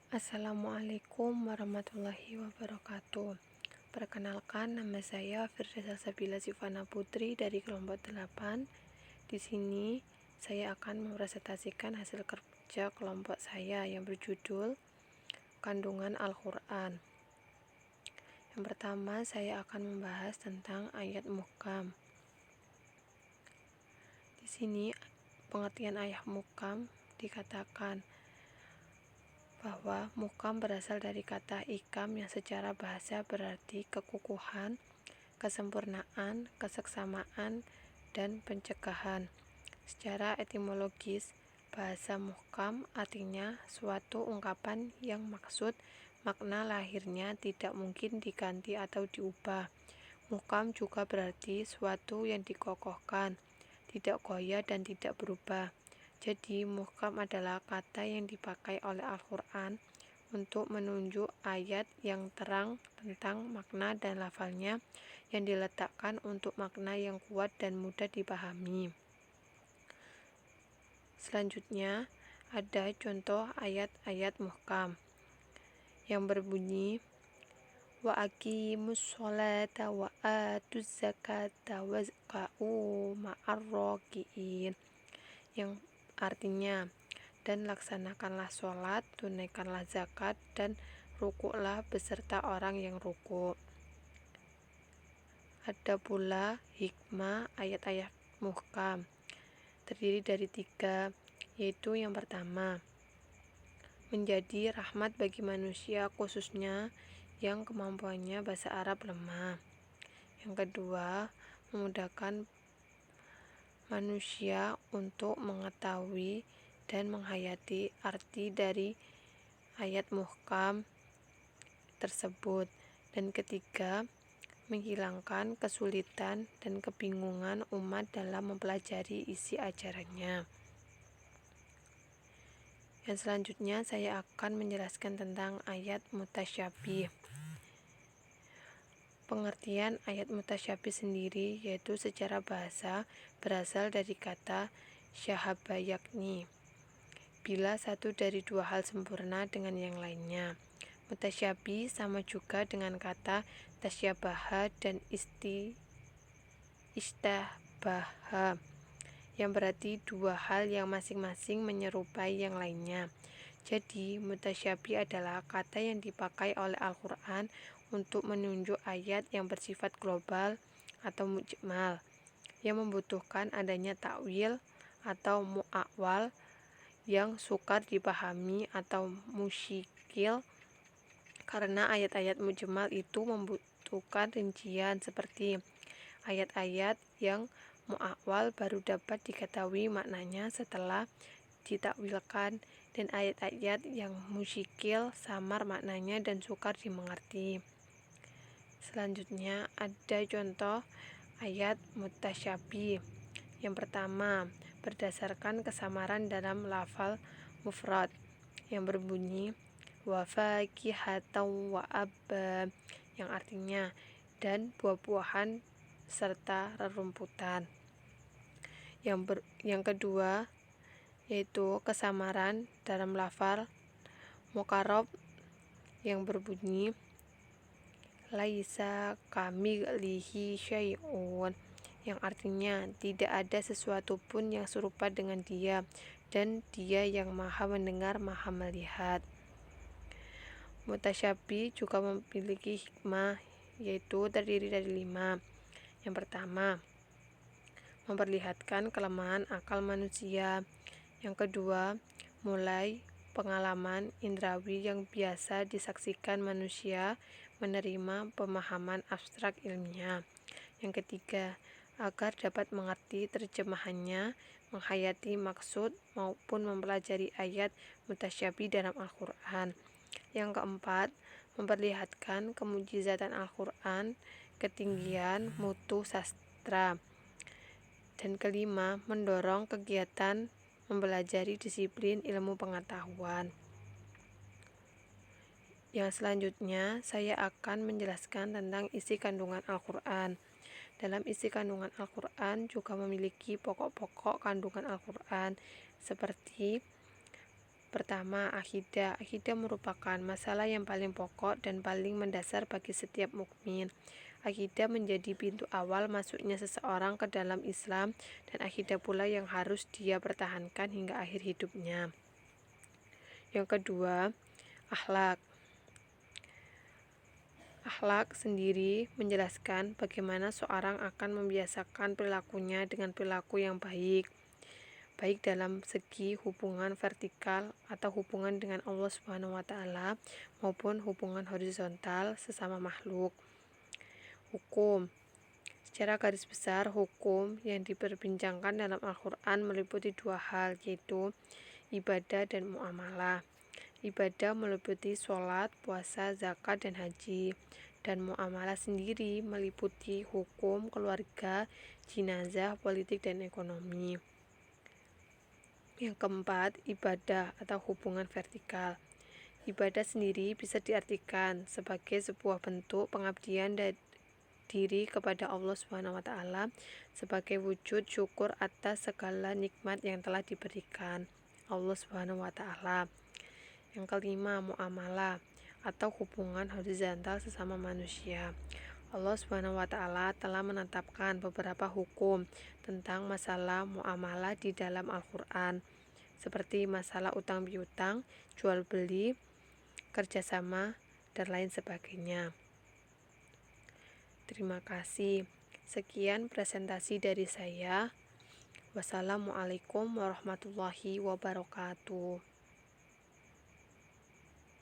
Assalamualaikum warahmatullahi wabarakatuh. Perkenalkan, nama saya Firdaus Sabila Sifana Putri dari kelompok 8. Di sini saya akan mempresentasikan hasil kerja kelompok saya yang berjudul Kandungan Al-Qur'an. Yang pertama, saya akan membahas tentang ayat muhkam. Di sini pengertian ayat muhkam dikatakan bahwa muhkam berasal dari kata ikam yang secara bahasa berarti kekukuhan, kesempurnaan, keseksamaan, dan pencegahan. Secara etimologis, bahasa muhkam artinya suatu ungkapan yang maksud makna lahirnya tidak mungkin diganti atau diubah. Muhkam juga berarti suatu yang dikokohkan, tidak goyah dan tidak berubah. Jadi, muhkam adalah kata yang dipakai oleh Al-Qur'an untuk menunjuk ayat yang terang tentang makna dan lafalnya yang diletakkan untuk makna yang kuat dan mudah dipahami. Selanjutnya, ada contoh ayat-ayat muhkam yang berbunyi wa aqimus sholata wa atuz zakata wazka'u ma'ar raki'in, yang artinya, dan laksanakanlah sholat, tunaikanlah zakat, dan rukuklah beserta orang yang rukuk. Ada pula hikmah ayat-ayat muhkam, terdiri dari 3, yaitu yang pertama, menjadi rahmat bagi manusia khususnya yang kemampuannya bahasa Arab lemah. Yang kedua, memudahkan manusia untuk mengetahui dan menghayati arti dari ayat muhkam tersebut. Dan ketiga, menghilangkan kesulitan dan kebingungan umat dalam mempelajari isi ajarannya. Yang selanjutnya saya akan menjelaskan tentang ayat mutasyabih. Pengertian ayat mutasyabih sendiri yaitu secara bahasa berasal dari kata syahaba, yakni bila satu dari dua hal sempurna dengan yang lainnya. Mutasyabih sama juga dengan kata tasyabaha dan istabaha, yang berarti dua hal yang masing-masing menyerupai yang lainnya. Jadi, mutasyabih adalah kata yang dipakai oleh Al-Qur'an untuk menunjuk ayat yang bersifat global atau mujmal, yang membutuhkan adanya takwil atau mu'awwal yang sukar dipahami atau musyikil, karena ayat-ayat mujmal itu membutuhkan rincian seperti ayat-ayat yang mu'awwal baru dapat diketahui maknanya setelah ditakwilkan, dan ayat-ayat yang musyikil samar maknanya dan sukar dimengerti. Selanjutnya ada contoh ayat mutasyabih. Yang pertama, berdasarkan kesamaran dalam lafal mufrad yang berbunyi wa fakihatan wa abba, yang artinya dan buah-buahan serta rerumputan. Yang kedua yaitu kesamaran dalam lafal muqarrab yang berbunyi laisa kamitslihi syai'un, yang artinya tidak ada sesuatu pun yang serupa dengan dia, dan dia yang maha mendengar, maha melihat. Mutasyabih juga memiliki hikmah, yaitu terdiri dari 5. Yang pertama, memperlihatkan kelemahan akal manusia. Yang kedua, mulai pengalaman indrawi yang biasa disaksikan manusia menerima pemahaman abstrak ilmiah. Yang ketiga, agar dapat mengerti terjemahannya, menghayati maksud maupun mempelajari ayat mutasyabih dalam Al-Qur'an. Yang keempat, memperlihatkan kemujizatan Al-Qur'an, ketinggian mutu sastra. Dan kelima, mendorong kegiatan mempelajari disiplin ilmu pengetahuan. Yang selanjutnya, saya akan menjelaskan tentang isi kandungan Al-Qur'an. Dalam isi kandungan Al-Qur'an juga memiliki pokok-pokok kandungan Al-Qur'an, seperti Pertama, akidah. Akidah merupakan masalah yang paling pokok dan paling mendasar bagi setiap mukmin. Akidah menjadi pintu awal masuknya seseorang ke dalam Islam, dan akidah pula yang harus dia pertahankan hingga akhir hidupnya. Yang kedua, akhlak. Akhlak sendiri menjelaskan bagaimana seorang akan membiasakan perilakunya dengan perilaku yang baik dalam segi hubungan vertikal atau hubungan dengan Allah Subhanahu wa taala maupun hubungan horizontal sesama makhluk. Hukum. Secara garis besar, hukum yang diperbincangkan dalam Al-Qur'an meliputi dua hal, yaitu ibadah dan muamalah. Ibadah meliputi sholat, puasa, zakat, dan haji. Dan muamalah sendiri meliputi hukum, keluarga, jenazah, politik, dan ekonomi. Yang keempat, ibadah atau hubungan vertikal. Ibadah sendiri bisa diartikan sebagai sebuah bentuk pengabdian diri kepada Allah Subhanahu wa taala sebagai wujud syukur atas segala nikmat yang telah diberikan Allah Subhanahu wa taala. Yang kelima, muamalah atau hubungan horizontal sesama manusia. Allah Subhanahu wa taala telah menetapkan beberapa hukum tentang masalah muamalah di dalam Al-Qur'an, seperti masalah utang piutang, jual beli, kerjasama, dan lain sebagainya. Terima kasih. Sekian presentasi dari saya. Wassalamualaikum warahmatullahi wabarakatuh.